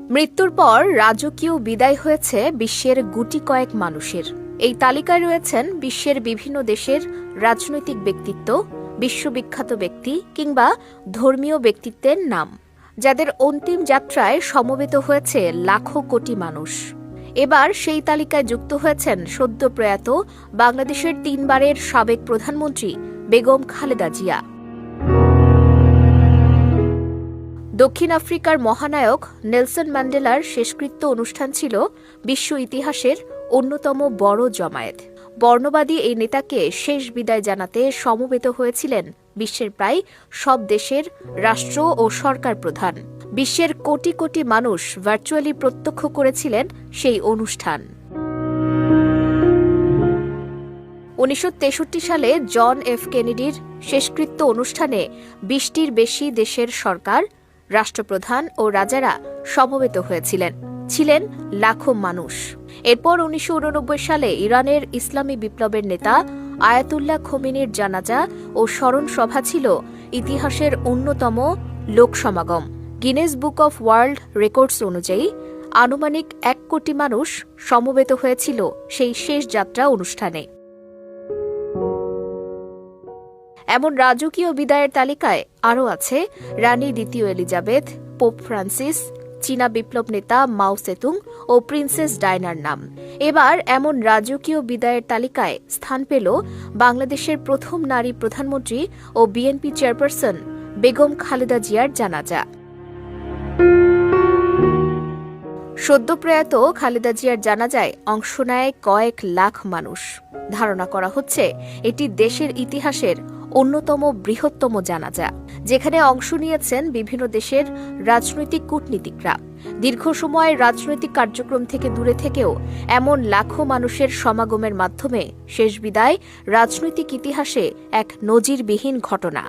মৃত্যুর পর রাজকীয় বিদায় হয়েছে বিশ্বের গুটি কয়েক মানুষের। এই তালিকায় রয়েছেন বিশ্বের বিভিন্ন দেশের রাজনৈতিক ব্যক্তিত্ব, বিশ্ববিখ্যাত ব্যক্তি কিংবা ধর্মীয় ব্যক্তিত্বের নাম, যাদের অন্তিম যাত্রায় সমবেত হয়েছে লাখো কোটি মানুষ। এবার সেই তালিকায় যুক্ত হয়েছেন সদ্য প্রয়াত বাংলাদেশের 3 বারের সাবেক প্রধানমন্ত্রী বেগম খালেদা জিয়া। দক্ষিণ আফ্রিকার মহানায়ক নেলসন ম্যান্ডেলার শেষকৃত্য অনুষ্ঠান ছিল বিশ্ব ইতিহাসের অন্যতম বড় জমায়েত। বর্ণবাদী এই নেতাকে শেষ বিদায় জানাতে সমবেত হয়েছিলেন বিশ্বের প্রায় সব দেশের রাষ্ট্র ও সরকার প্রধান। বিশ্বের কোটি কোটি মানুষ ভার্চুয়ালি প্রত্যক্ষ করেছিলেন সেই অনুষ্ঠান। 1963 সালে জন এফ কেনেডির শেষকৃত্য অনুষ্ঠানে 20টির বেশি দেশের সরকার, রাষ্ট্রপ্রধান ও রাজারা সমবেত হয়েছিলেন। ছিলেন লাখো মানুষ। এরপর 1989 সালে ইরানের ইসলামী বিপ্লবের নেতা আয়াতুল্লাহ খোমেনির জানাজা ও স্মরণ সভা ছিল ইতিহাসের অন্যতম লোকসমাগম। Guinness Book of World Records অনুযায়ী আনুমানিক 1 কোটি মানুষ সমবেত হয়েছিল সেই শেষ যাত্রা অনুষ্ঠানে। এমন রাজকীয় বিদায়ের তালিকায় আরও আছে রানী দ্বিতীয় এলিজাবেথ, পোপ ফ্রান্সিস, চীনা বিপ্লব নেতা মাও সেতুং ও প্রিন্সেস ডায়নার নাম। এবার এমন রাজকীয় বিদায়ের তালিকায় স্থান পেল বাংলাদেশের প্রথম নারী প্রধানমন্ত্রী ও বিএনপি চেয়ারপারসন বেগম খালেদা জিয়ার জানাজা। সদ্য প্রয়াত খালেদা জিয়ার জানাজায় অংশ নেয় কয়েক লাখ মানুষ। ধারণা করা হচ্ছে এটি দেশের ইতিহাসের অন্যতম বৃহত্তম জানাজা, যেখানে অংশ নিয়েছেন বিভিন্ন দেশের রাজনৈতিক কূটনীতিকরা। দীর্ঘ সময় রাজনৈতিক কার্যক্রম থেকে দূরে থেকেও এমন লাখো মানুষের সমাগমের মাধ্যমে শেষ বিদায় রাজনৈতিক ইতিহাসে এক নজিরবিহীন ঘটনা।